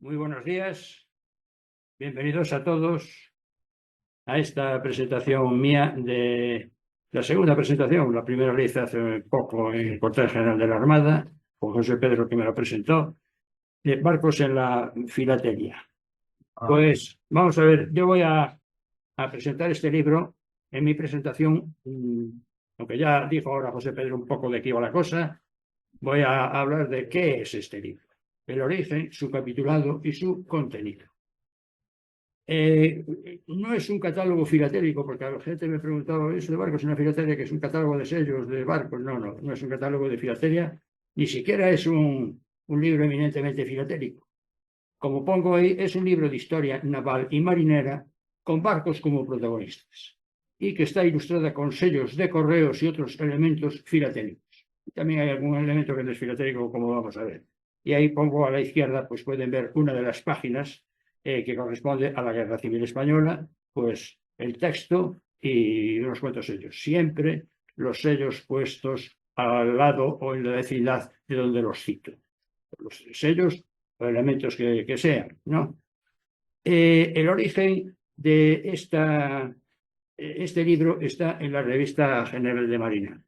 Muy buenos días, bienvenidos a todos a esta presentación mía de la segunda presentación. La primera la hice hace poco en el cuartel general de la Armada, con José Pedro que me lo presentó, de barcos en la filatelia. Pues vamos a ver, yo voy a presentar este libro en mi presentación, aunque ya dijo ahora José Pedro un poco de qué iba la cosa, voy a hablar de qué es este libro, el origen, su capitulado y su contenido. No es un catálogo filatélico, porque la gente me preguntaba, ¿eso de barcos es una filatelia que es un catálogo de sellos de barcos? No es un catálogo de filatelia, ni siquiera es un libro eminentemente filatélico. Como pongo ahí, es un libro de historia naval y marinera con barcos como protagonistas y que está ilustrada con sellos de correos y otros elementos filatélicos. También hay algún elemento que no es filatélico, como vamos a ver. Y ahí pongo a la izquierda, pues pueden ver una de las páginas que corresponde a la Guerra Civil Española, pues el texto y unos cuantos sellos. Siempre los sellos puestos al lado o en la vecindad de donde los cito. Los sellos o elementos que sean, ¿no? El origen de este libro está en la Revista General de Marina.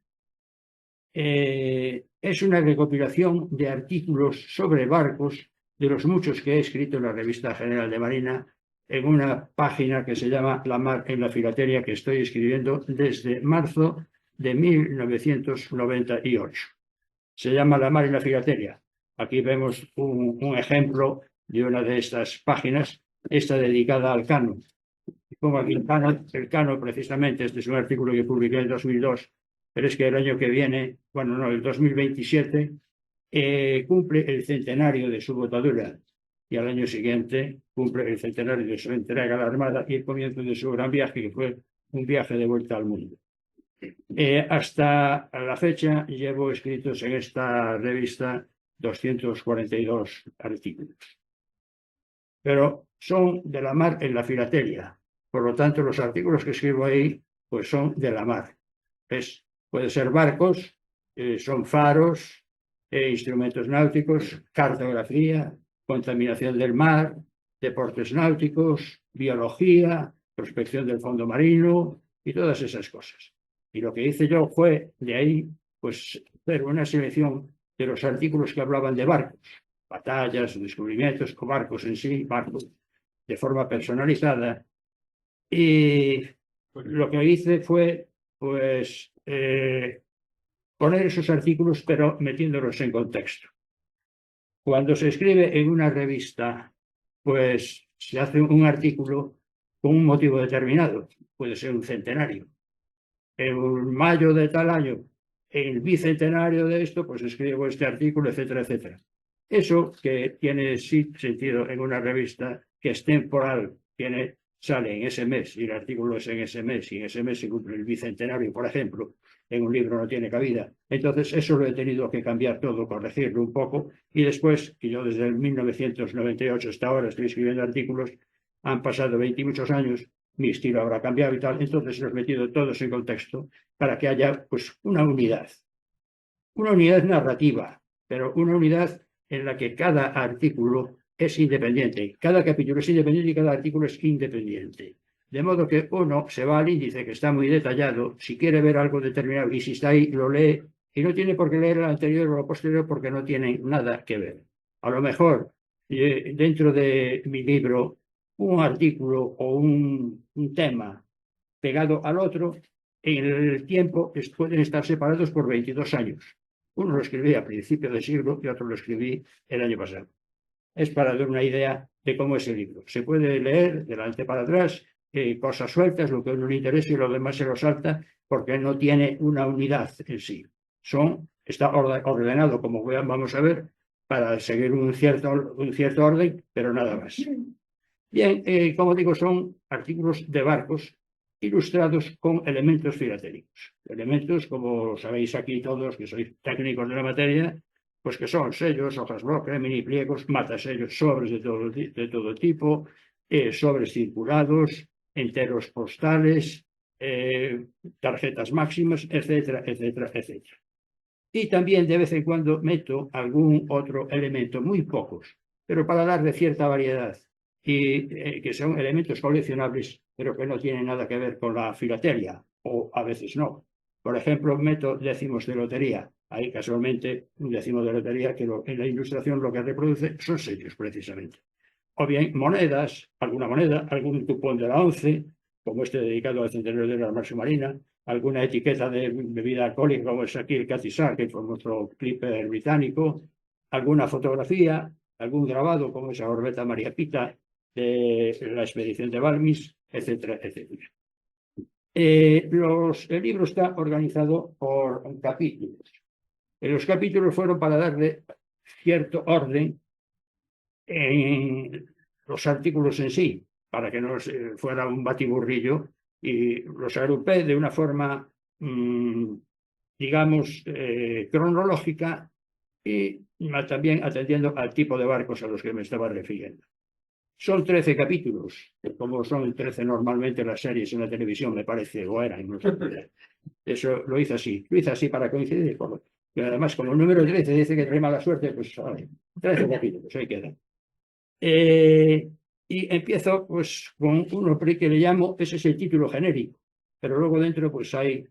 Es una recopilación de artículos sobre barcos, de los muchos que he escrito en la Revista General de Marina, en una página que se llama La Mar en la Filatelia, que estoy escribiendo desde marzo de 1998. Se llama La Mar en la Filatelia. Aquí vemos un ejemplo de una de estas páginas, esta dedicada al Cano. Pongo aquí el Cano precisamente, este es un artículo que publiqué en 2002, pero es que el año que viene, el 2027, cumple el centenario de su botadura y al año siguiente cumple el centenario de su entrega a la Armada y el comienzo de su gran viaje, que fue un viaje de vuelta al mundo. Hasta la fecha llevo escritos en esta revista 242 artículos, pero son de la mar en la filatelia. Por lo tanto, los artículos que escribo ahí pues son de la mar. Puede ser barcos, son faros, instrumentos náuticos, cartografía, contaminación del mar, deportes náuticos, biología, prospección del fondo marino y todas esas cosas. Y lo que hice yo fue, de ahí, pues, hacer una selección de los artículos que hablaban de barcos, batallas, descubrimientos, o barcos en sí, barcos, de forma personalizada. Y lo que hice fue, pues, poner esos artículos, pero metiéndolos en contexto. Cuando se escribe en una revista, pues se hace un artículo con un motivo determinado, puede ser un centenario. En mayo de tal año, el bicentenario de esto, pues escribo este artículo, etcétera, etcétera. Eso que tiene sí sentido en una revista que es temporal, sale en ese mes y el artículo es en ese mes y en ese mes se cumple el bicentenario, por ejemplo, en un libro no tiene cabida. Entonces eso lo he tenido que cambiar todo, corregirlo un poco y después, que yo desde el 1998 hasta ahora estoy escribiendo artículos, han pasado 20 y muchos años, mi estilo habrá cambiado y tal, entonces los he metido todos en contexto para que haya pues una unidad narrativa, pero una unidad en la que cada artículo es independiente, cada capítulo es independiente y cada artículo es independiente. De modo que uno se va al índice que está muy detallado, si quiere ver algo determinado y si está ahí lo lee y no tiene por qué leer el anterior o lo posterior porque no tiene nada que ver. A lo mejor dentro de mi libro un artículo o un tema pegado al otro en el tiempo pueden estar separados por 22 años. Uno lo escribí a principios de siglo y otro lo escribí el año pasado. Es para dar una idea de cómo es el libro. Se puede leer de delante para atrás, cosas sueltas, lo que a uno le interesa y lo demás se lo salta porque no tiene una unidad en sí. Está ordenado, como vamos a ver, para seguir un cierto orden, pero nada más. Bien, como digo, son artículos de barcos ilustrados con elementos filatélicos. Elementos, como sabéis aquí todos, que sois técnicos de la materia, pues que son sellos, hojas bloque, mini pliegos, matasellos, sobres de todo tipo, sobres circulados, enteros postales, tarjetas máximas, etcétera, etcétera, etcétera. Y también de vez en cuando meto algún otro elemento, muy pocos, pero para darle cierta variedad y que son elementos coleccionables, pero que no tienen nada que ver con la filatelia, o a veces no. Por ejemplo, meto décimos de lotería. Ahí casualmente un décimo de lotería que en la ilustración lo que reproduce son sellos precisamente. O bien monedas, alguna moneda, algún cupón de la ONCE, como este dedicado al centenario de la Armada Submarina, alguna etiqueta de bebida alcohólica, como es aquí el Cathy Shark, que fue nuestro clipper británico, alguna fotografía, algún grabado, como esa Orbeta María Pita de la expedición de Balmis, etcétera, etcétera. El libro está organizado por capítulos. Los capítulos fueron para darle cierto orden en los artículos en sí, para que no fuera un batiburrillo, y los agrupé de una forma, digamos, cronológica y también atendiendo al tipo de barcos a los que me estaba refiriendo. Son 13 capítulos, como son 13 normalmente las series en la televisión, me parece, o eran. No sé. Eso lo hice así para coincidir. Y además, como el número 13 dice que trae mala suerte, pues 13 capítulos, ahí queda. Y empiezo pues con uno que le llamo, ese es el título genérico, pero luego dentro pues hay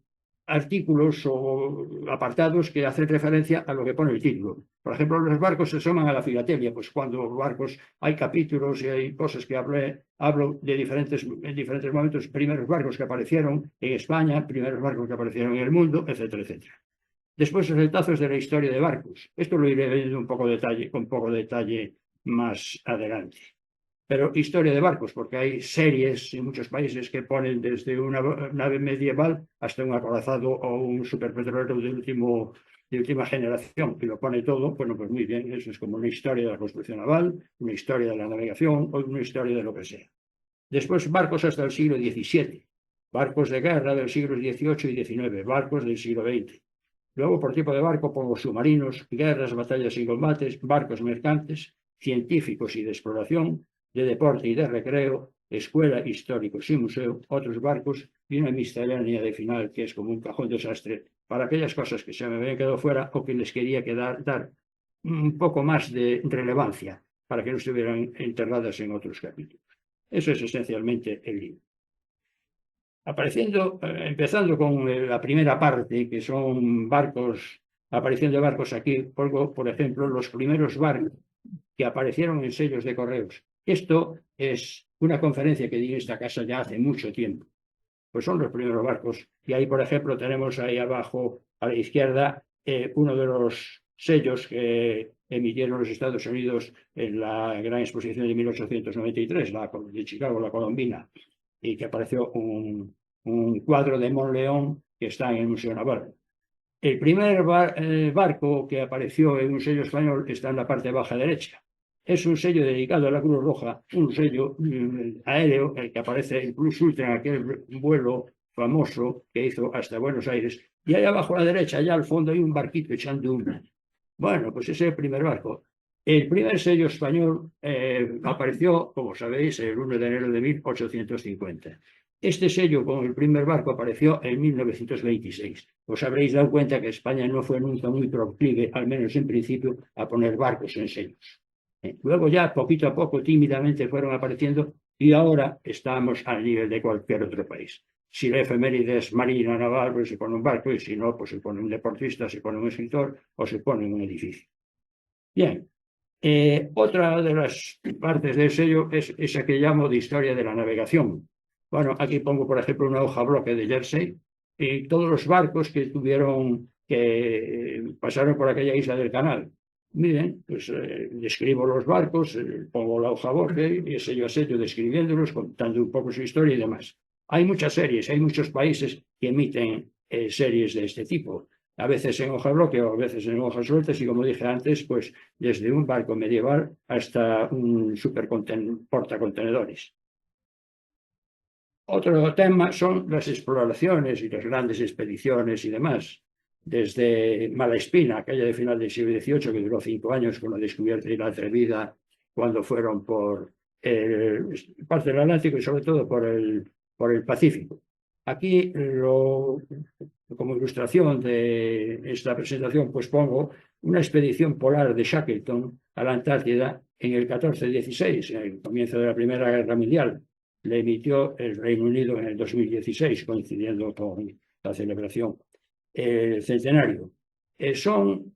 artículos o apartados que hacen referencia a lo que pone el título. Por ejemplo, los barcos se asoman a la filatelia, pues cuando los barcos hay capítulos y hay cosas que hablo de en diferentes momentos, primeros barcos que aparecieron en España, primeros barcos que aparecieron en el mundo, etcétera, etcétera. Después, los retazos de la historia de barcos. Esto lo iré viendo con poco detalle más adelante. Pero historia de barcos, porque hay series en muchos países que ponen desde una nave medieval hasta un acorazado o un superpetrolero de última generación, y lo pone todo. Bueno, pues muy bien, eso es como una historia de la construcción naval, una historia de la navegación o una historia de lo que sea. Después, barcos hasta el siglo XVII, barcos de guerra del siglo XVIII y XIX, barcos del siglo XX. Luego, por tipo de barco, pongo submarinos, guerras, batallas y combates, barcos mercantes, científicos y de exploración, de deporte y de recreo, escuela, históricos y museo, otros barcos y una miscelánea de final que es como un cajón desastre para aquellas cosas que se me habían quedado fuera o que les quería dar un poco más de relevancia para que no estuvieran enterradas en otros capítulos. Eso es esencialmente el libro. Empezando con la primera parte, que son barcos, aparición de barcos aquí, pongo, por ejemplo, los primeros barcos que aparecieron en sellos de correos. Esto es una conferencia que di en esta casa ya hace mucho tiempo. Pues son los primeros barcos. Y ahí, por ejemplo, tenemos ahí abajo, a la izquierda, uno de los sellos que emitieron los Estados Unidos en la gran exposición de 1893, la de Chicago, la Colombina, y que apareció un cuadro de Monleón que está en el Museo Naval. El primer barco que apareció en un sello español está en la parte baja derecha. Es un sello dedicado a la Cruz Roja, un sello aéreo, el que aparece en Plus Ultra en aquel vuelo famoso que hizo hasta Buenos Aires. Y ahí abajo a la derecha, allá al fondo, hay un barquito echando humo. Bueno, pues ese es el primer barco. El primer sello español apareció, como sabéis, el 1 de enero de 1850. Este sello con el primer barco apareció en 1926. Os habréis dado cuenta que España no fue nunca muy proclive, al menos en principio, a poner barcos en sellos. Luego ya, poquito a poco, tímidamente fueron apareciendo y ahora estamos al nivel de cualquier otro país. Si la efeméride es marina naval, pues se pone un barco, y si no, pues se pone un deportista, se pone un escritor o se pone un edificio. Bien, otra de las partes del sello es esa que llamo de historia de la navegación. Bueno, aquí pongo, por ejemplo, una hoja bloque de Jersey y todos los barcos que pasaron por aquella isla del canal. Miren, pues describo los barcos, pongo la hoja bloque y sello a sello describiéndolos, contando un poco su historia y demás. Hay muchas series, hay muchos países que emiten series de este tipo, a veces en hoja bloque o a veces en hojas sueltas, y como dije antes, pues desde un barco medieval hasta un portacontenedores. Otro tema son las exploraciones y las grandes expediciones y demás. Desde Malaspina, aquella de final del siglo XVIII, que duró 5 años con la descubierta y la atrevida, cuando fueron por parte del Atlántico y sobre todo por el Pacífico. Aquí, como ilustración de esta presentación, pues pongo una expedición polar de Shackleton a la Antártida en el 14-16, en el comienzo de la Primera Guerra Mundial. Le emitió el Reino Unido en el 2016, coincidiendo con la celebración centenario. Son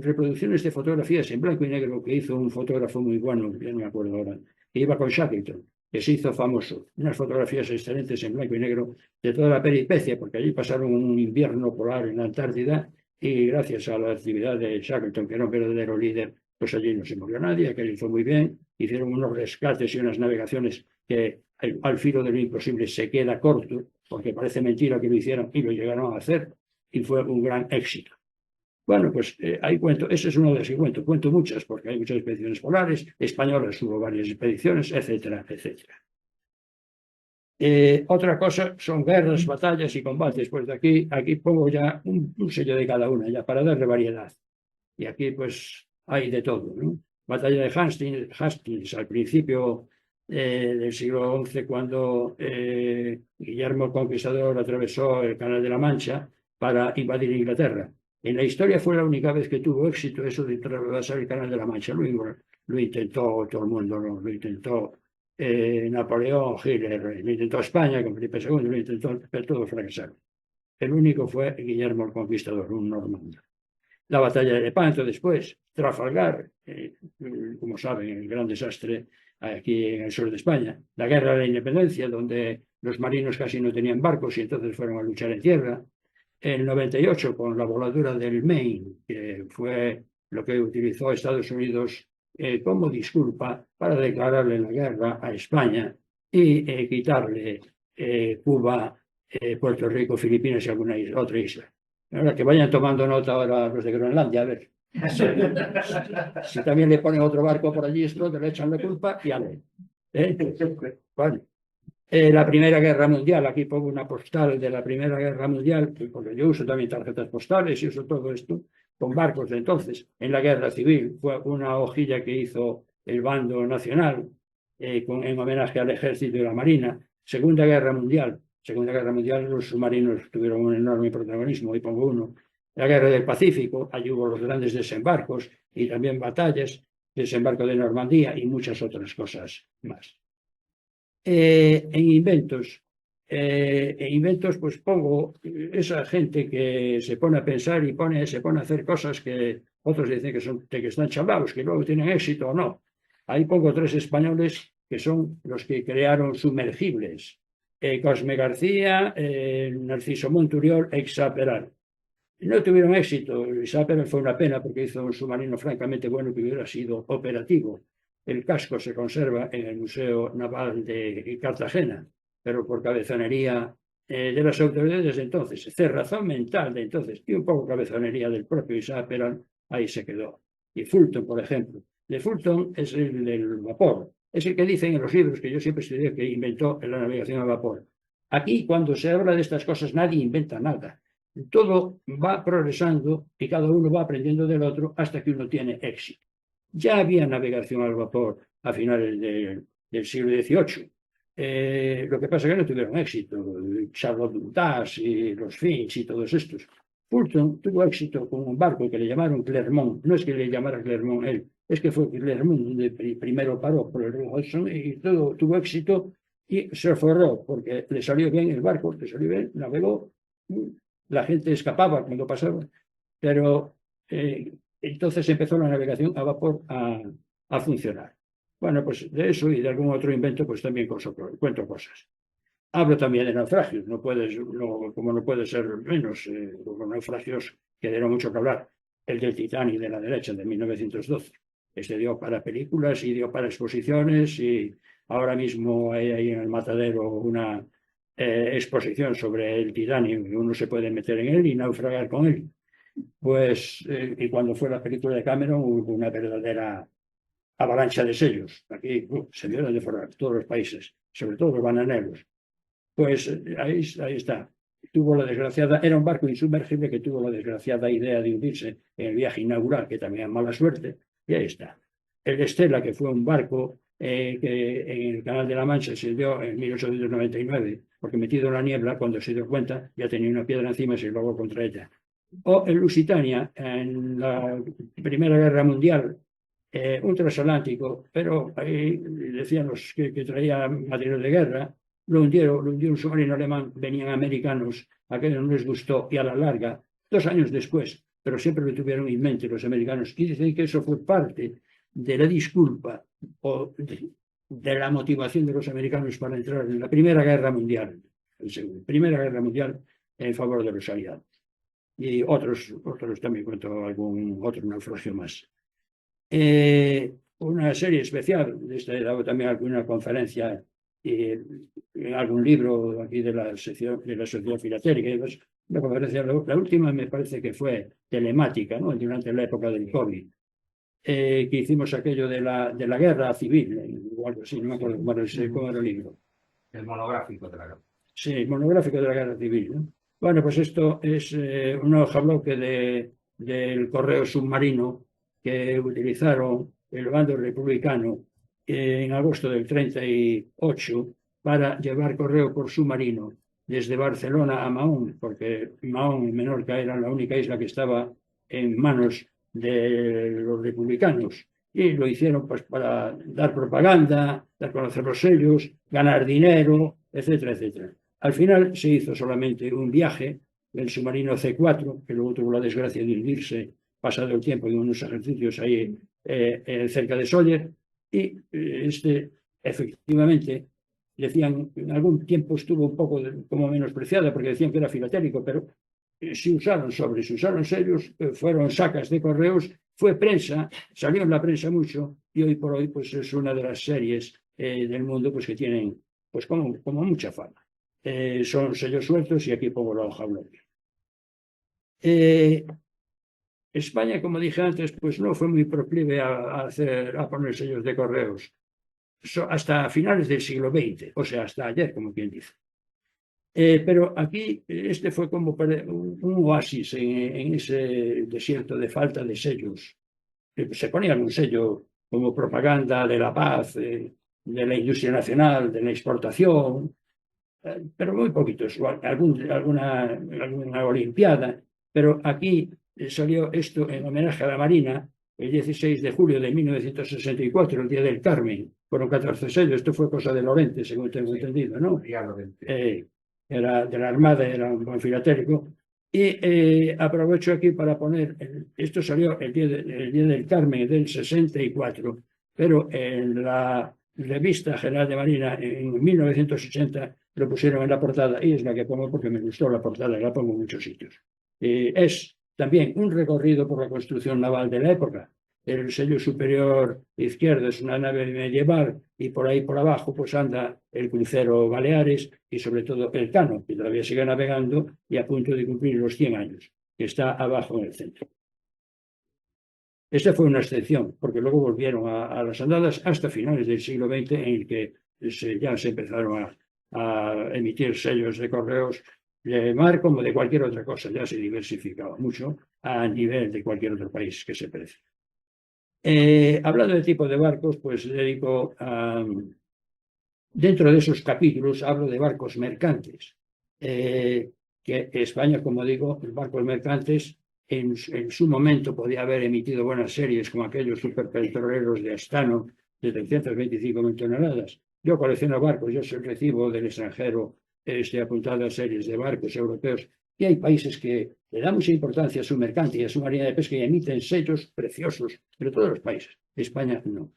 reproducciones de fotografías en blanco y negro que hizo un fotógrafo muy bueno, ya no me acuerdo ahora, que iba con Shackleton, que se hizo famoso. Unas fotografías excelentes en blanco y negro de toda la peripecia, porque allí pasaron un invierno polar en la Antártida y gracias a la actividad de Shackleton, que era un verdadero líder, pues allí no se murió nadie, que lo hizo muy bien. Hicieron unos rescates y unas navegaciones que al filo de lo imposible se queda corto, porque parece mentira que lo hicieron y lo llegaron a hacer, y fue un gran éxito. Bueno, pues ahí cuento, ese es uno de los que cuento muchas, porque hay muchas expediciones polares, españolas hubo varias expediciones, etcétera, etcétera. Otra cosa son guerras, batallas y combates, pues de aquí pongo ya un sello de cada una, ya para darle variedad. Y aquí pues hay de todo, ¿no? Batalla de Hastings al principio del siglo XI, cuando Guillermo el Conquistador atravesó el Canal de la Mancha para invadir Inglaterra. En la historia fue la única vez que tuvo éxito eso de atravesar el Canal de la Mancha. Lo intentó todo el mundo, ¿no? Lo intentó Napoleón, Hitler, lo intentó España con Felipe II, lo intentó, pero todos fracasaron. El único fue Guillermo el Conquistador, un normando. La batalla de Lepanto después, Trafalgar, como saben, el gran desastre aquí en el sur de España, la guerra de la independencia, donde los marinos casi no tenían barcos y entonces fueron a luchar en tierra. El 98 con la voladura del Maine, que fue lo que utilizó Estados Unidos como disculpa para declararle la guerra a España y quitarle Cuba, Puerto Rico, Filipinas y alguna otra isla. Ahora que vayan tomando nota ahora los de Groenlandia, a ver. Si también le ponen otro barco por allí, le echan la culpa y ale. Bueno. La Primera Guerra Mundial, aquí pongo una postal de la Primera Guerra Mundial, porque yo uso también tarjetas postales y uso todo esto, con barcos de entonces. En la Guerra Civil fue una hojilla que hizo el bando nacional en homenaje al ejército y la marina. Segunda Guerra Mundial, los submarinos tuvieron un enorme protagonismo, y pongo uno. La Guerra del Pacífico, allí hubo los grandes desembarcos y también batallas, desembarco de Normandía y muchas otras cosas más. En inventos pues pongo esa gente que se pone a pensar y se pone a hacer cosas que otros dicen que están chalados, que luego tienen éxito o no. Ahí pongo 3 españoles que son los que crearon sumergibles: Cosme García, Narciso Monturiol e Isaac Peral. No tuvieron éxito. Isaac Peral fue una pena porque hizo un submarino francamente bueno que hubiera sido operativo. El casco se conserva en el Museo Naval de Cartagena, pero por cabezonería de las autoridades de entonces, cerrazón mental de entonces y un poco cabezonería del propio Isaac Peral, ahí se quedó. Y Fulton, por ejemplo. De Fulton es el del vapor. Es el que dicen en los libros que yo siempre estudié que inventó la navegación a vapor. Aquí, cuando se habla de estas cosas, nadie inventa nada. Todo va progresando y cada uno va aprendiendo del otro hasta que uno tiene éxito. Ya había navegación al vapor a finales del siglo XVIII. Lo que pasa es que no tuvieron éxito. Charlotte Dumas y los Finch y todos estos. Fulton tuvo éxito con un barco que le llamaron Clermont. No es que le llamara Clermont él, es que fue Clermont donde primero paró por el río Hudson y todo tuvo éxito y se forró porque le salió bien el barco, le salió bien, navegó. La gente escapaba cuando pasaba, pero entonces empezó la navegación a vapor a funcionar. Bueno, pues de eso y de algún otro invento, pues también cuento cosas. Hablo también de naufragios, como no puede ser menos, los naufragios que dieron mucho que hablar. El del Titanic de la derecha, de 1912. Este dio para películas y dio para exposiciones, y ahora mismo hay ahí en el Matadero una exposición sobre el Titanic, uno se puede meter en él y naufragar con él. Pues, y cuando fue la película de Cameron hubo una verdadera avalancha de sellos. Aquí se dieron de forrar todos los países, sobre todo los bananeros. Pues ahí está. Era un barco insumergible que tuvo la desgraciada idea de hundirse en el viaje inaugural, que también es mala suerte, y ahí está. El Estela, que fue un barco que en el Canal de la Mancha se dio en 1899, porque metido en la niebla, cuando se dio cuenta, ya tenía una piedra encima y se luego contra ella. O en Lusitania, en la Primera Guerra Mundial, un transatlántico, pero ahí decían los que traía material de guerra, lo hundió un submarino alemán, venían americanos, aquello no les gustó y a la larga, 2 años después, pero siempre lo tuvieron en mente los americanos y dicen que eso fue parte de la disculpa o de la motivación de los americanos para entrar en la Primera Guerra Mundial, Primera Guerra Mundial en favor de los aliados. Y otros también cuento algún otro naufragio más. Una serie especial, he dado también alguna conferencia en algún libro aquí de la Sociedad Filatélica. La conferencia, la última me parece que fue telemática, ¿no? Durante la época del COVID, que hicimos aquello de la guerra civil, o algo así, no me acuerdo cómo era el libro. El monográfico de la guerra. Sí, el monográfico de la guerra civil, ¿no? Bueno, pues esto es un hoja bloque del correo submarino que utilizaron el bando republicano en agosto del 38 para llevar correo por submarino desde Barcelona a Mahón, porque Mahón y Menorca era la única isla que estaba en manos de los republicanos. Y lo hicieron pues para dar propaganda, dar a conocer los sellos, ganar dinero, etcétera, etcétera. Al final se hizo solamente un viaje del submarino C4, que luego tuvo la desgracia de hundirse pasado el tiempo en unos ejercicios ahí cerca de Sóller, y efectivamente decían, en algún tiempo estuvo un poco como menospreciada porque decían que era filatélico, pero se usaron sobres, se usaron sellos, fueron sacas de correos, fue prensa, salió en la prensa mucho, y hoy por hoy pues es una de las series del mundo pues que tienen pues como mucha fama. Son sellos sueltos y aquí pongo la hoja bloque. España, como dije antes, pues no fue muy proclive a poner sellos de correos hasta finales del siglo XX, o sea, hasta ayer, como quien dice. Pero aquí este fue como un oasis en ese desierto de falta de sellos. Se ponían un sello como propaganda de la paz, de la industria nacional, de la exportación, pero muy poquitos, alguna olimpiada. Pero aquí salió esto en homenaje a la Marina el 16 de julio de 1964, el Día del Carmen. Fueron 14 sellos, esto fue cosa de Lorente, según tengo entendido, ¿no? Era de la Armada, era un buen filatélico. Y aprovecho aquí para poner, esto salió el día del Carmen del 64, pero en la Revista General de Marina en 1980 lo pusieron en la portada, y es la que pongo porque me gustó la portada, la pongo en muchos sitios. Es también un recorrido por la construcción naval de la época. El sello superior izquierdo es una nave medieval y por ahí por abajo pues anda el crucero Baleares y sobre todo el Cano, que todavía sigue navegando y a punto de cumplir los 100 años, que está abajo en el centro. Esta fue una excepción, porque luego volvieron a las andadas hasta finales del siglo XX, en el que ya se empezaron a emitir sellos de correos de mar como de cualquier otra cosa, ya se diversificaba mucho a nivel de cualquier otro país que se precie. Hablando de tipo de barcos, pues dedico dentro de esos capítulos hablo de barcos mercantes, que España, como digo, los barcos mercantes en su momento podía haber emitido buenas series como aquellos superpetroleros de Astano de 325.000 toneladas. Yo colecciono barcos, yo recibo del extranjero apuntadas series de barcos europeos, y hay países que le dan mucha importancia a su mercante y a su marina de pesca y emiten sellos preciosos, pero todos los países. España no.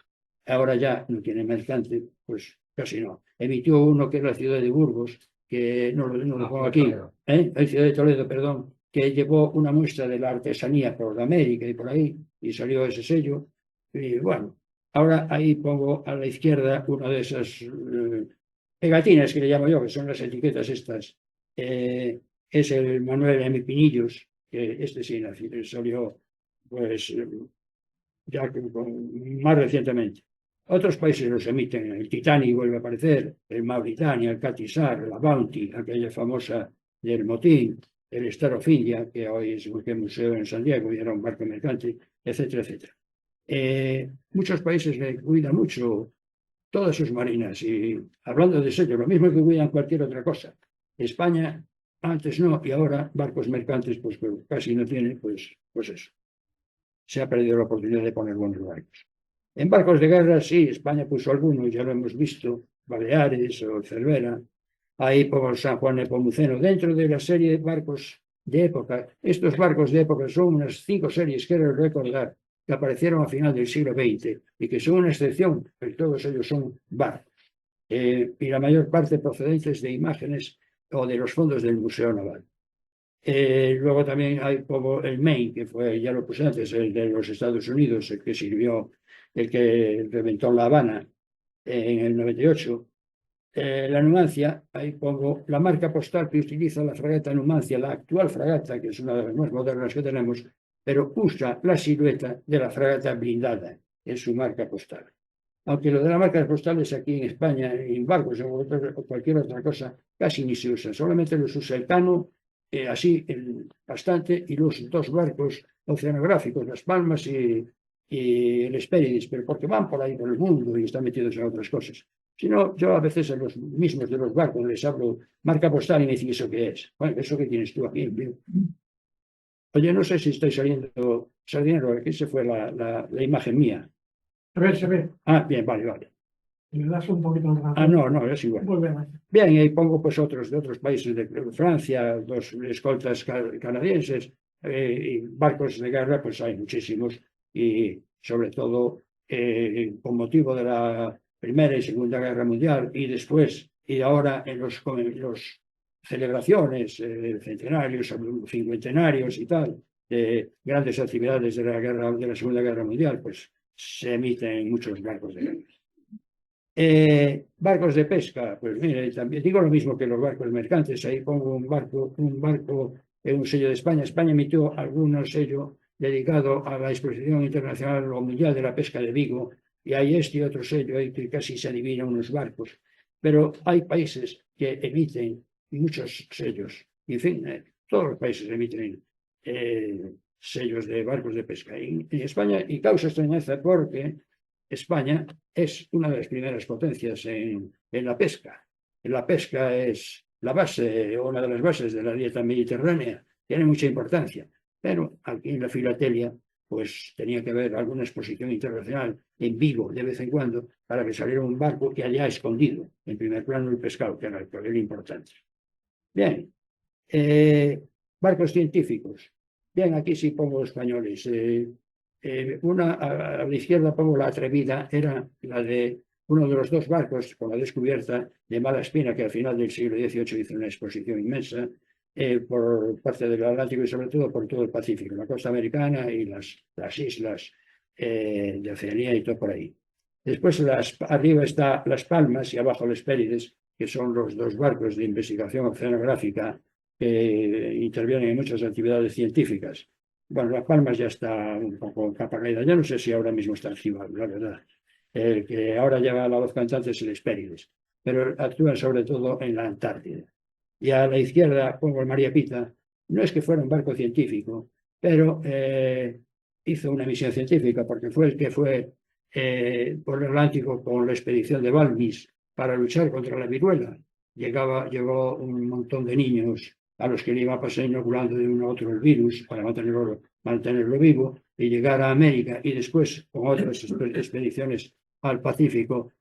Ahora ya no tiene mercante, pues casi no. Emitió uno que es la ciudad de Burgos, que no lo pongo aquí, la ciudad de Toledo, perdón, que llevó una muestra de la artesanía por América y por ahí, y salió ese sello. Y bueno, ahora ahí pongo a la izquierda una de esas pegatinas que le llamo yo, que son las etiquetas estas. Es el Manuel M. Pinillos, que este sí salió pues ya más recientemente. Otros países los emiten, el Titanic vuelve a aparecer, el Mauritania, el Catisar, la Bounty, aquella famosa del motín, el Star of India, que hoy es un museo en San Diego y era un barco mercante, etcétera, etcétera. Muchos países le cuidan mucho todas sus marinas. Y hablando de sellos, lo mismo que cuidan cualquier otra cosa. España, antes no, y ahora barcos mercantes, pues que casi no tiene, pues eso. Se ha perdido la oportunidad de poner buenos barcos. En barcos de guerra, sí, España puso algunos, ya lo hemos visto, Baleares o Cervera, ahí por San Juan Nepomuceno, dentro de la serie de barcos de época. Estos barcos de época son unas 5 series, quiero recordar, que aparecieron a final del siglo XX y que son una excepción, pero todos ellos son barcos. Y la mayor parte procedentes de imágenes o de los fondos del Museo Naval. Luego también hay como el Maine, que fue, ya lo puse antes, el de los Estados Unidos, el que sirvió, el que reventó La Habana en el 98. La Numancia, ahí pongo la marca postal que utiliza la fragata Numancia, la actual fragata, que es una de las más modernas que tenemos, pero usa la silueta de la fragata blindada, es su marca postal. Aunque lo de la marca postal es aquí en España, en barcos o cualquier otra cosa, casi ni se usa, solamente los usa el Cano, así bastante, y los 2 barcos oceanográficos, Las Palmas y el Hespérides, pero porque van por ahí por el mundo y están metidos en otras cosas. Si no, yo a veces a los mismos de los barcos les hablo marca postal y me dicen, ¿eso qué es? Bueno, ¿eso que tienes tú aquí? Oye, no sé si estoy saliendo, sardinero, aquí se fue la imagen mía. Se ve. Ah, bien, vale. Le das un poquito más Ah, no, es igual. Muy bien. Bien, y ahí pongo pues otros de otros países de Francia, 2 escoltas canadienses, y barcos de guerra, pues hay muchísimos, y sobre todo con motivo de la Primera y Segunda Guerra Mundial, y después, y ahora en los celebraciones, centenarios, cincuentenarios y tal, de grandes actividades de la Segunda Guerra Mundial, pues se emiten muchos barcos de guerra. Barcos de pesca, pues mire, también digo lo mismo que los barcos mercantes, ahí pongo un barco en un sello de España. España emitió algún sello dedicado a la Exposición Internacional o Mundial de la Pesca de Vigo, y hay este y otro sello ahí que casi se adivinan unos barcos. Pero hay países que emiten muchos sellos, y en fin, todos los países emiten sellos de barcos de pesca. En España, y causa extrañeza porque España es una de las primeras potencias en la pesca. La pesca es la base, una de las bases de la dieta mediterránea, tiene mucha importancia. Pero aquí en la filatelia, pues tenía que haber alguna exposición internacional en Vigo de vez en cuando para que saliera un barco que haya escondido en primer plano el pescado, que era importante. Bien, barcos científicos. Bien, aquí sí pongo españoles. Una a la izquierda pongo la Atrevida, era la de uno de los 2 barcos con la descubierta de Malaspina, que al final del siglo XVIII hizo una exposición inmensa por parte del Atlántico y sobre todo por todo el Pacífico, la costa americana y las islas de Oceanía y todo por ahí. Después arriba está Las Palmas y abajo los Hespérides, que son los 2 barcos de investigación oceanográfica que intervienen en muchas actividades científicas. Bueno, Las Palmas ya está un poco capa caída. Ya no sé si ahora mismo está activa, la verdad. El que ahora lleva la voz cantante es el Hespérides, pero actúan sobre todo en la Antártida. Y a la izquierda pongo el María Pita. No es que fuera un barco científico, pero hizo una misión científica porque fue el que fue por el Atlántico con la expedición de Balmis para luchar contra la viruela. Llegó un montón de niños a los que le iba a pasar inoculando de uno a otro el virus para mantenerlo vivo y llegar a América y después con otras expediciones al Pacífico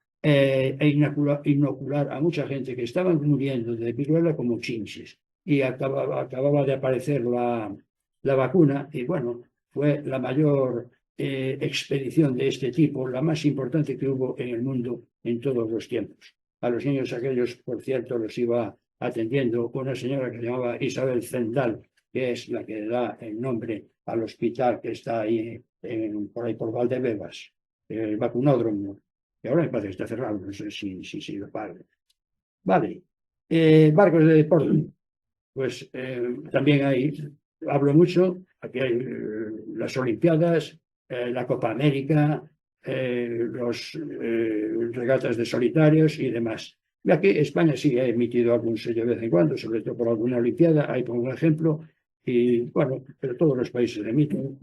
inocular a mucha gente que estaban muriendo de viruela como chinches. Y acababa de aparecer la vacuna y bueno, fue la mayor expedición de este tipo, la más importante que hubo en el mundo en todos los tiempos. A los niños aquellos, por cierto, los iba atendiendo una señora que se llamaba Isabel Zendal, que es la que da el nombre al hospital que está ahí por ahí por Valdebebas, el vacunódromo, que ahora me parece que está cerrado, no sé si lo paga. Vale, barcos de deporte, pues también hablo mucho, aquí hay las Olimpiadas, la Copa América, los regatas de solitarios y demás. Y aquí España sí ha emitido algún sello de vez en cuando, sobre todo por alguna Olimpiada, ahí pongo un ejemplo, y bueno, pero todos los países emiten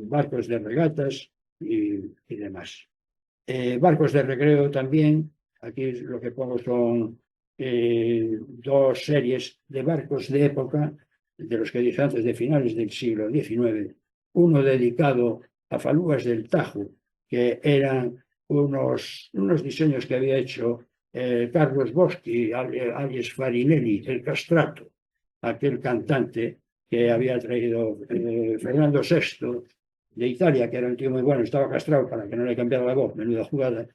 barcos de regatas y demás. Barcos de recreo también. Aquí lo que pongo son dos series de barcos de época, de los que dije antes, de finales del siglo XIX. Uno dedicado a falugas del Tajo, que eran unos diseños que había hecho Carlos Boschi, alias Farinelli, el castrato, aquel cantante que había traído Fernando VI de Italia, que era un tío muy bueno, estaba castrado para que no le cambiara la voz, menuda jugada,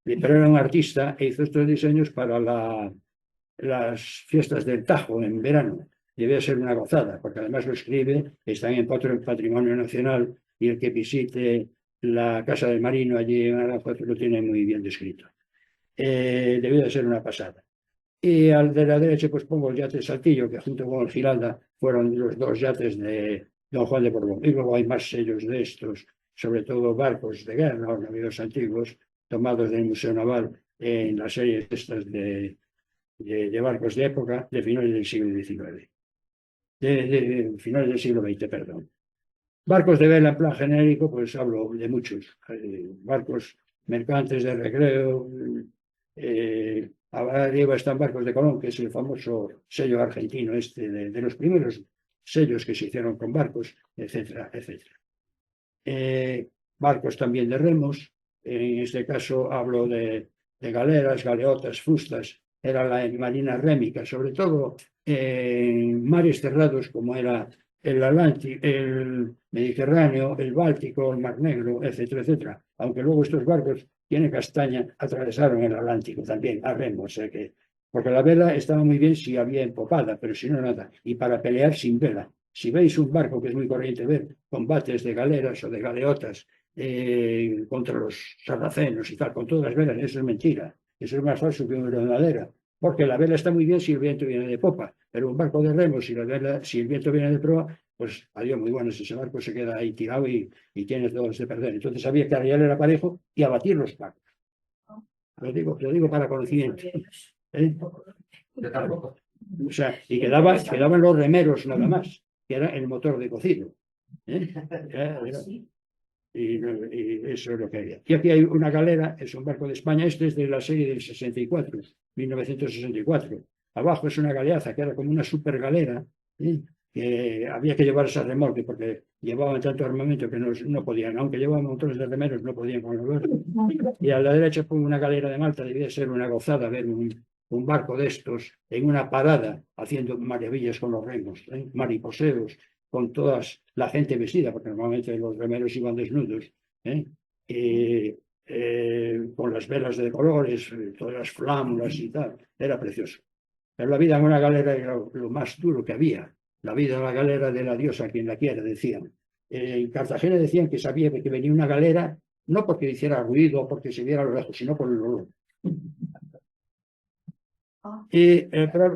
pero era un artista e hizo estos diseños para las fiestas del Tajo en verano. Debe ser una gozada, porque además lo escribe, están en Patrimonio Nacional, y el que visite la Casa del Marino allí en Aranjuez lo tiene muy bien descrito. Debió de ser una pasada. Y al de la derecha pues pongo el yate Saltillo, que junto con el Giralda fueron los dos yates de Don Juan de Borbón. Y luego hay más sellos de estos, sobre todo barcos de guerra o navíos antiguos, tomados del Museo Naval en las series estas de barcos de época de finales del siglo XIX. De finales del siglo XX, perdón. Barcos de vela en plan genérico, pues hablo de muchos. Barcos mercantes de recreo. Arriba están Barcos de Colón, que es el famoso sello argentino de los primeros sellos que se hicieron con barcos, etcétera, etcétera. Barcos también de remos. En este caso hablo de galeras, galeotas, fustas. Era la marina rémica, sobre todo en mares cerrados como era el Atlántico, el Mediterráneo, el Báltico, el Mar Negro, etcétera, etcétera. Aunque luego estos barcos tienen castaña, atravesaron el Atlántico también a remo, porque la vela estaba muy bien si había empopada, pero si no, nada. Y para pelear sin vela. Si veis un barco, que es muy corriente ver, combates de galeras o de galeotas contra los sarracenos y tal, con todas las velas, eso es mentira. Eso es más falso que una verdadera. Porque la vela está muy bien si el viento viene de popa, pero un barco de remos, si el viento viene de proa, pues adiós, muy bueno, ese barco se queda ahí tirado y tiene todo de perder. Entonces había que arriar el aparejo y abatir los barcos. Lo digo para conocimiento. Yo tampoco. O sea, y quedaban los remeros nada más, que era el motor de cocido. Y eso es lo que había. Y aquí hay una galera, es un barco de España, este es de la serie del 64, 1964. Abajo es una galeaza que era como una super galera, que había que llevarse a remolque porque llevaban tanto armamento que no podían, aunque llevaban montones de remeros, no podían con los barcos. Y a la derecha pongo una galera de Malta, debía ser una gozada ver un barco de estos en una parada haciendo maravillas con los remos, mariposeos, con toda la gente vestida, porque normalmente los remeros iban desnudos, con las velas de colores, todas las flámulas y tal, era precioso. Pero la vida en una galera era lo más duro que había. La vida en la galera de la diosa, quien la quiera, decían. En Cartagena decían que sabía que venía una galera, no porque hiciera ruido o porque se viera a lo lejos, sino por el olor. Y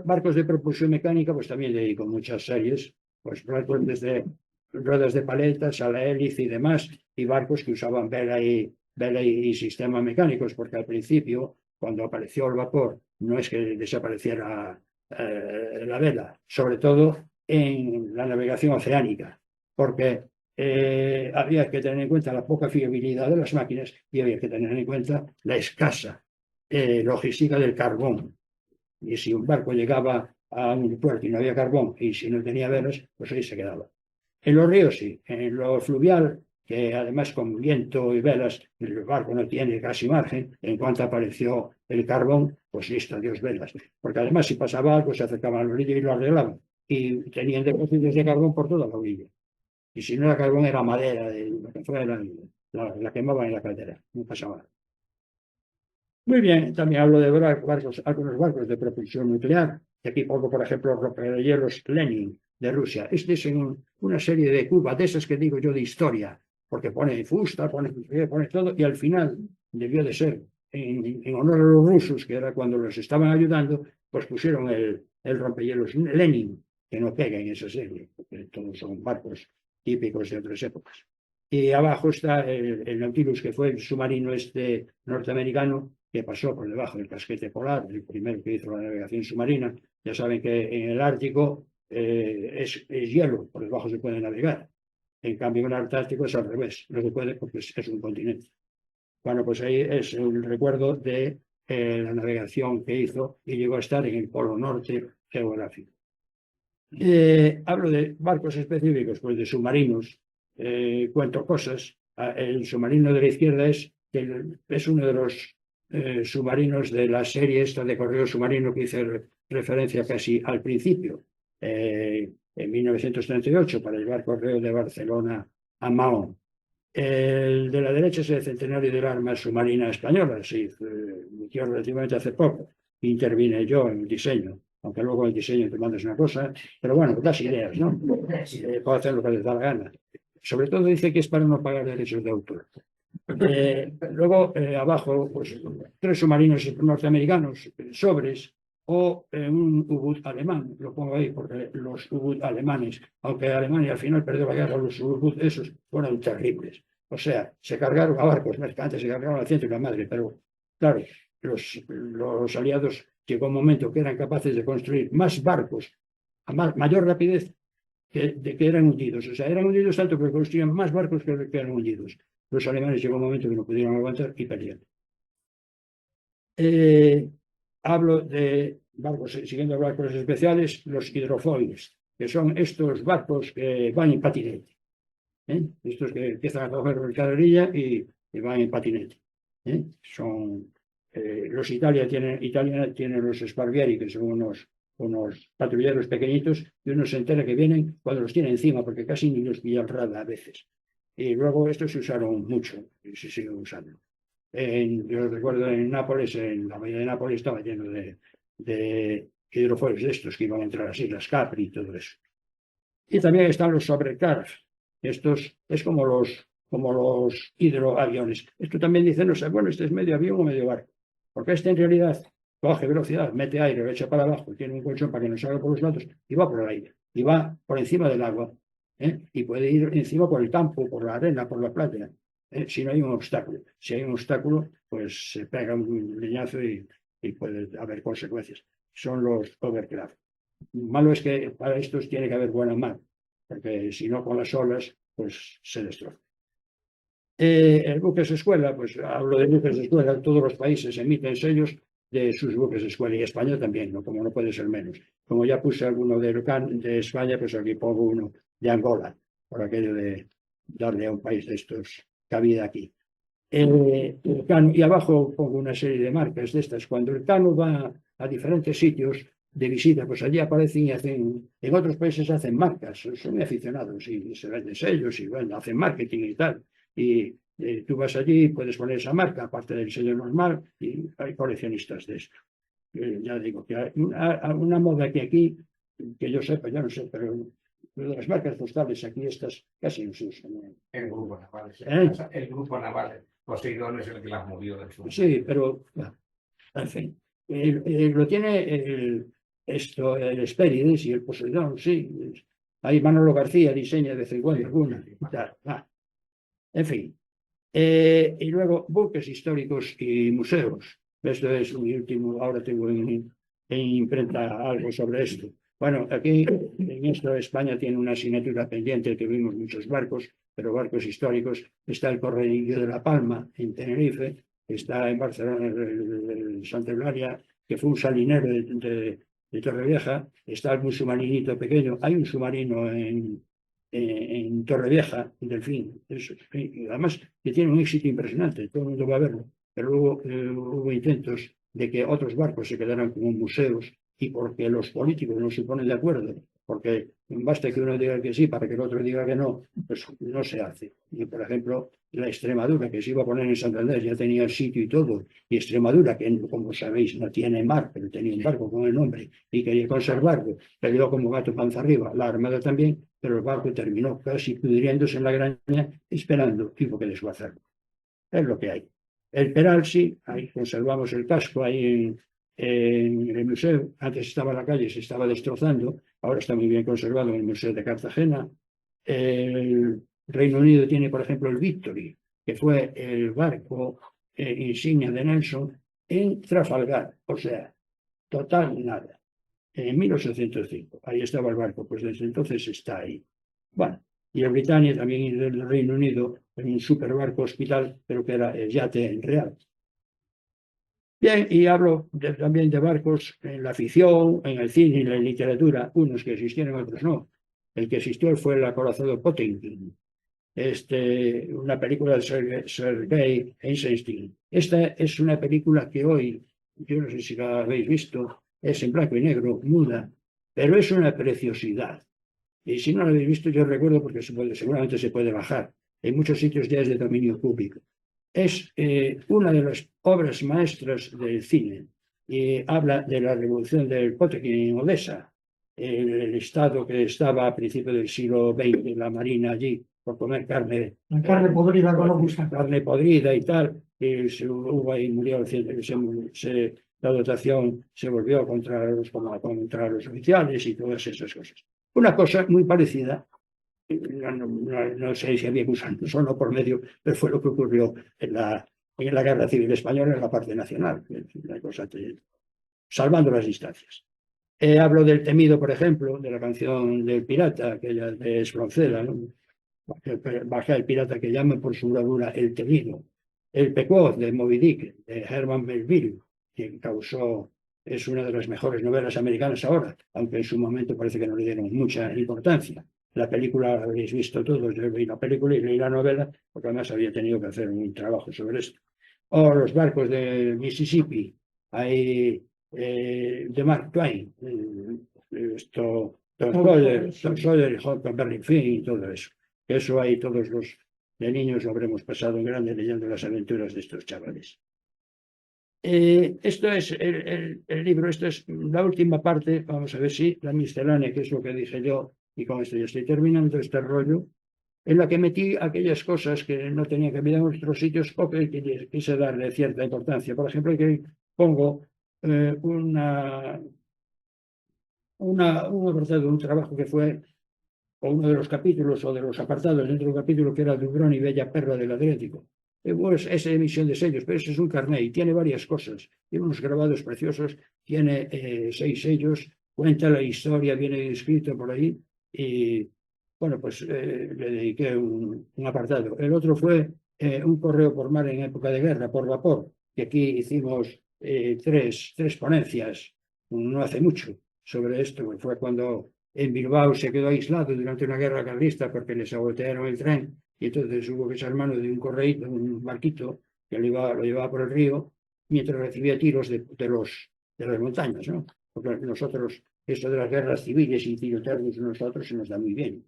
barcos de propulsión mecánica, pues también dedico muchas series, pues barcos desde ruedas de paletas a la hélice y demás, y barcos que usaban vela y sistemas mecánicos, porque al principio, cuando apareció el vapor, no es que desapareciera la vela, sobre todo en la navegación oceánica, porque había que tener en cuenta la poca fiabilidad de las máquinas y había que tener en cuenta la escasa logística del carbón. Y si un barco llegaba a un puerto y no había carbón, y si no tenía velas, pues ahí se quedaba. En los ríos sí, en lo fluvial, que además con viento y velas, el barco no tiene casi margen, en cuanto apareció el carbón, pues listo, Dios velas. Porque además si pasaba algo, se acercaban a la orilla y lo arreglaban. Y tenían depósitos de carbón por toda la orilla. Y si no era carbón, era madera, lo que fuera, la quemaban en la caldera, no pasaba nada. Muy bien, también hablo de algunos barcos de propulsión nuclear. Y aquí pongo, por ejemplo, rompehielos Lenin de Rusia. Este es una serie de Cuba, de esas que digo yo de historia, porque pone fusta, pone todo, y al final debió de ser, en honor a los rusos, que era cuando los estaban ayudando, pues pusieron el rompehielos Lenin, que no pega en esa serie, porque todos son barcos típicos de otras épocas. Y abajo está el Nautilus, que fue el submarino norteamericano que pasó por debajo del casquete polar, el primero que hizo la navegación submarina. Ya saben que en el Ártico es hielo, por debajo se puede navegar. En cambio, en el Antártico es al revés, no se puede porque es un continente. Bueno, pues ahí es el recuerdo de la navegación que hizo y llegó a estar en el Polo Norte geográfico. Hablo de barcos específicos, pues de submarinos, cuento cosas. El submarino de la izquierda es uno de los submarinos de la serie esta de correo submarino que hice referencia casi al principio, en 1938, para llevar correo de Barcelona a Mahón. El de la derecha es el centenario del arma submarina española, se inició relativamente hace poco. Intervine yo en el diseño, aunque luego el diseño te mandas una cosa, pero bueno, das ideas, ¿no? Puedo hacer lo que les da la gana. Sobre todo dice que es para no pagar derechos de autor. Luego, abajo, pues 3 submarinos norteamericanos, sobres, o un U-boot alemán, lo pongo ahí porque los U-boot alemanes, aunque Alemania al final perdió la guerra, los U-boot esos fueron terribles. O sea, se cargaron a barcos mercantes, se cargaron al centro y la madre, pero claro, los aliados llegó un momento que eran capaces de construir más barcos a mayor rapidez de que eran hundidos. O sea, eran hundidos tanto que construían más barcos que eran hundidos. Los alemanes llegó un momento que no pudieron aguantar y perdieron. Hablo de barcos, siguiendo barcos especiales, los hidrofoiles, que son estos barcos que van en patinete. Estos que empiezan a coger carrerilla y van en patinete. Los Italia tienen los Sparvieri, que son unos patrulleros pequeñitos, y uno se entera que vienen cuando los tiene encima, porque casi ni los pillan rada a veces. Y luego estos se usaron mucho y se siguen usando. Yo recuerdo en Nápoles, en la bahía de Nápoles estaba lleno de hidrofoiles de estos que iban entre las islas Capri y todo eso. Y también están los sobrecargas. Estos es como los hidroaviones. Esto también dicen, no sé, bueno, este es medio avión o medio barco. Porque este en realidad coge velocidad, mete aire, lo echa para abajo, tiene un colchón para que no salga por los lados y va por el aire. Y va por encima del agua. Y puede ir encima por el campo, por la arena, por la playa. Si no hay un obstáculo. Si hay un obstáculo, pues se pega un leñazo y puede haber consecuencias. Son los overcraft. Malo es que para estos tiene que haber buena mar, porque si no con las olas, pues se destroza. El buques escuela, pues hablo de buques escuela, todos los países emiten sellos de sus buques escuela y España también, ¿no? Como no puede ser menos. Como ya puse alguno de España, pues aquí pongo uno de Angola, por aquello de darle a un país de estos cabida aquí. Y abajo pongo una serie de marcas de estas. Cuando el Cano va a diferentes sitios de visita, pues allí aparecen y hacen, en otros países hacen marcas, son muy aficionados y se venden sellos y bueno, hacen marketing y tal. Y tú vas allí y puedes poner esa marca, aparte del sello normal, y hay coleccionistas de esto. Ya digo que hay una moda que aquí, que yo sepa, ya no sé, pero de las marcas postales aquí estas casi no se usan. El grupo naval. El grupo naval. Poseidón es el que las movió del sur. Sí, pero, bueno, en fin. Lo tiene el Hespérides y el Poseidón, sí. Ahí Manolo García diseña de vez en cuando alguna. En fin. Y luego buques históricos y museos. Esto es mi último, ahora tengo en imprenta algo sobre esto. Bueno, aquí en esto España tiene una asignatura pendiente que vimos muchos barcos, pero barcos históricos. Está el Correillo de la Palma en Tenerife, está en Barcelona el Santa Eulalia, que fue un salinero de Torrevieja, está un submarinito pequeño, hay un submarino en Torrevieja, Delfín, y además que tiene un éxito impresionante, todo el mundo va a verlo, pero luego hubo intentos de que otros barcos se quedaran como museos y porque los políticos no se ponen de acuerdo, porque basta que uno diga que sí para que el otro diga que no, pues no se hace. Y por ejemplo, la Extremadura, que se iba a poner en Santander, ya tenía el sitio y todo, y Extremadura, que como sabéis no tiene mar, pero tenía un barco con el nombre y quería conservarlo, peleó como gato panza arriba, la Armada también, pero el barco terminó casi pudriéndose en la graña esperando y hubo que desguazarlo. Es lo que hay. El Peral sí, ahí conservamos el casco ahí en el museo. Antes estaba en la calle, se estaba destrozando, ahora está muy bien conservado en el Museo de Cartagena. El Reino Unido tiene, por ejemplo, el Victory, que fue el barco insignia de Nelson en Trafalgar, o sea, total nada. En 1805, ahí estaba el barco, pues desde entonces está ahí. Bueno, y el Britannia también del Reino Unido en un superbarco hospital, pero que era el yate real. Bien, y hablo también de barcos en la ficción, en el cine y en la literatura, unos que existieron, otros no. El que existió fue el acorazado Potemkin, una película de Sergei Eisenstein. Esta es una película que hoy, yo no sé si la habéis visto, es en blanco y negro, muda, pero es una preciosidad. Y si no la habéis visto, yo recuerdo porque seguramente se puede bajar. En muchos sitios ya es de dominio público. Es una de las obras maestras del cine. Y habla de la revolución del Potemkin en Odessa, el estado que estaba a principios del siglo XX, la marina allí, por comer carne. La carne podrida con gusta. Carne podrida y tal. Y hubo ahí, murió, la dotación se volvió contra los oficiales y todas esas cosas. Una cosa muy parecida, no sé si había gusanos o no por medio, pero fue lo que ocurrió en la Guerra Civil Española en la parte nacional, una cosa salvando las distancias. Hablo del temido, por ejemplo, de la canción del pirata, aquella de Espronceda, ¿no? Baja el pirata que llama por su bravura el temido. El Pequod de Moby Dick, de Herman Melville, que es una de las mejores novelas americanas ahora, aunque en su momento parece que no le dieron mucha importancia. La película la habéis visto todos, yo vi la película y leí la novela, porque además había tenido que hacer un trabajo sobre esto. O los barcos de Mississippi, ahí, de Mark Twain, Tom Sawyer y Huckleberry Finn y todo eso. Eso ahí todos los de niños lo habremos pasado en grande leyendo las aventuras de estos chavales. Esto es el libro, esto es la última parte, vamos a ver si la miscelánea, que es lo que dije yo, y con esto ya estoy terminando este rollo, en la que metí aquellas cosas que no tenía que ver en otros sitios o que quise darle cierta importancia. Por ejemplo, que pongo un apartado de un trabajo que fue, o uno de los capítulos o de los apartados dentro del capítulo que era Dubrón y Bella Perla del Adriático. Pues es emisión de sellos, pero eso es un carnet y tiene varias cosas. Tiene unos grabados preciosos, tiene 6 sellos, cuenta la historia, viene escrito por ahí y bueno, pues le dediqué un apartado. El otro fue un correo por mar en época de guerra, por vapor, que aquí hicimos 3 ponencias, no hace mucho, sobre esto. Fue cuando en Bilbao se quedó aislado durante una guerra carlista porque les sabotearon el tren y entonces hubo que echar mano de un correíto, un barquito que lo llevaba por el río mientras recibía tiros de las montañas, ¿no? Porque nosotros, eso de las guerras civiles y tirotearnos nosotros se nos da muy bien.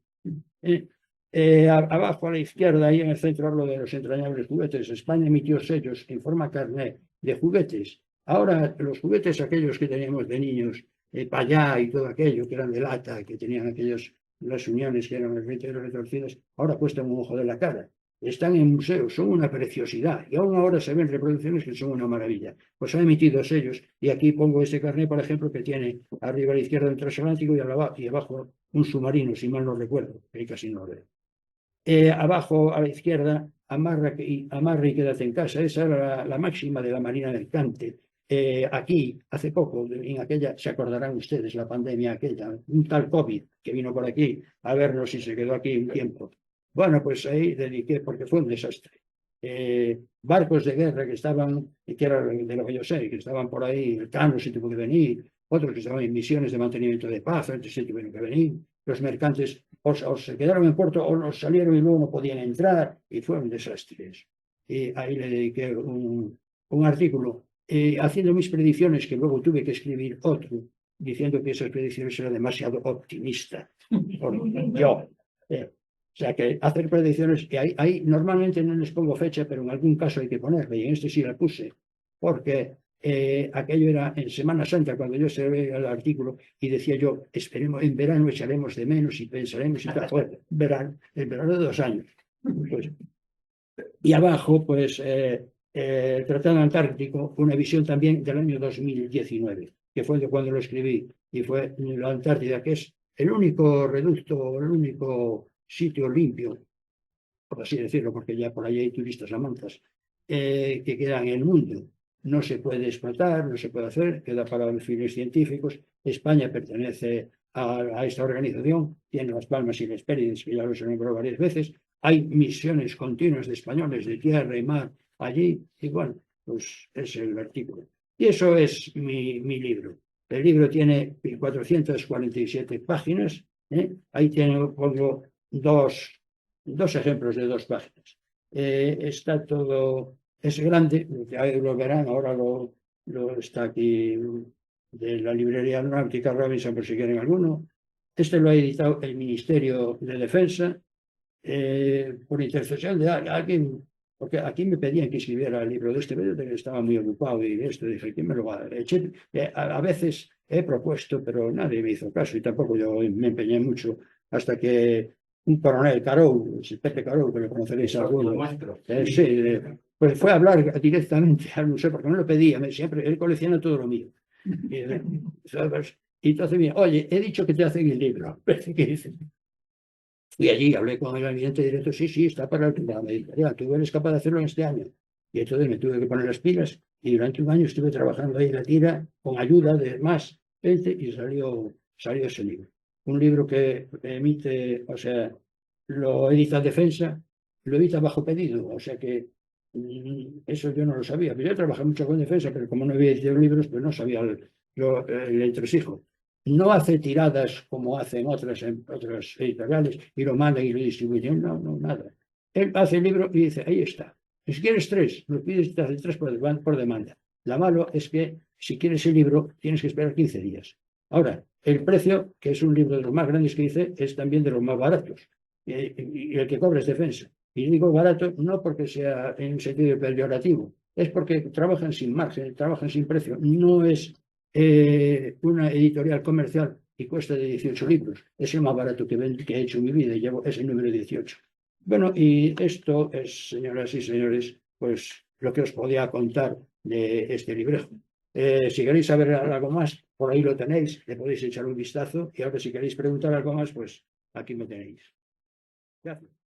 Abajo a la izquierda, ahí en el centro, hablo de los entrañables juguetes. España emitió sellos en forma carnet de juguetes. Ahora, los juguetes aquellos que teníamos de niños, payá y todo aquello, que eran de lata, que tenían las uniones que eran retorcidas, ahora cuestan un ojo de la cara. Están en museos, son una preciosidad. Y aún ahora se ven reproducciones que son una maravilla. Pues ha emitido sellos. Y aquí pongo ese carnet, por ejemplo, que tiene arriba a la izquierda un transatlántico y abajo un submarino, si mal no recuerdo, que casi no lo veo. Abajo a la izquierda, amarra y quédate en casa. Esa era la máxima de la Marina Mercante. Aquí, hace poco, en aquella, se acordarán ustedes, la pandemia aquella, un tal COVID que vino por aquí a vernos y se quedó aquí un tiempo. Bueno, pues ahí dediqué, porque fue un desastre. Barcos de guerra que estaban, que era de lo que yo sé, que estaban por ahí, el Cano se tuvo que venir, otros que estaban en misiones de mantenimiento de paz, antes se tuvieron que venir, los mercantes o se quedaron en puerto o nos salieron y luego no podían entrar, y fue un desastre eso. Y ahí le dediqué un artículo haciendo mis predicciones, que luego tuve que escribir otro, diciendo que esas predicciones eran demasiado optimistas. Yo. O sea, que hacer predicciones, que ahí normalmente no les pongo fecha, pero en algún caso hay que ponerla, y en este sí la puse, porque aquello era en Semana Santa, cuando yo se ve el artículo, y decía yo, esperemos, en verano echaremos de menos y pensaremos, y tal, el verano de 2 años. Pues, y abajo, pues, el Tratado Antártico, una visión también del año 2019, que fue de cuando lo escribí, y fue la Antártida, que es el único reducto, el único sitio limpio, por así decirlo, porque ya por ahí hay turistas a montas, que quedan en el mundo. No se puede explotar, no se puede hacer, queda para los fines científicos. España pertenece a esta organización, tiene las palmas y las pérdidas, que ya lo he nombrado varias veces. hay misiones continuas de españoles de tierra y mar allí, y bueno, pues es el artículo. Y eso es mi libro. El libro tiene 447 páginas, ¿eh? Ahí pongo dos ejemplos de 2 páginas. Está todo, es grande, lo verán, ahora lo está aquí de la librería Náutica Robinson, por si quieren alguno. Este lo ha editado el Ministerio de Defensa por intercesión de alguien, porque aquí me pedían que escribiera el libro de este, pero estaba muy ocupado y esto, dije, ¿quién me lo va a echar? A veces he propuesto, pero nadie me hizo caso y tampoco yo me empeñé mucho hasta que un coronel Carou, el Pepe Carou, que lo conoceréis algunos, sí, pues fue a hablar directamente al museo, porque no lo pedía, siempre él colecciona todo lo mío. Y entonces, mira, oye, he dicho que te hacen el libro. ¿Qué dices? Fui allí, hablé con el ambiente directo, sí, está para la editorial, tú eres capaz de hacerlo en este año. Y entonces me tuve que poner las pilas y durante un año estuve trabajando ahí en la tira con ayuda de más gente y salió ese libro. Un libro que emite, o sea, lo edita Defensa, lo edita bajo pedido, o sea que eso yo no lo sabía. Pero yo trabajé mucho con Defensa, pero como no había editado libros, pues no sabía el entresijo. No hace tiradas como hacen otras editoriales y lo mandan y lo distribuyen. No, nada. Él hace el libro y dice, ahí está. Si quieres 3, lo pides, te hace 3 por demanda. La malo es que si quieres el libro tienes que esperar 15 días. Ahora, el precio, que es un libro de los más grandes que dice, es también de los más baratos. Y el que cobra es Defensa. Y digo barato no porque sea en un sentido peyorativo, es porque trabajan sin margen, trabajan sin precio. No es una editorial comercial y cuesta de 18 libros. Es el más barato que he hecho en mi vida y llevo ese número 18. Bueno, y esto es, señoras y señores, pues lo que os podía contar de este librejo. Si queréis saber algo más, por ahí lo tenéis, le podéis echar un vistazo y ahora si queréis preguntar algo más, pues aquí me tenéis. Gracias.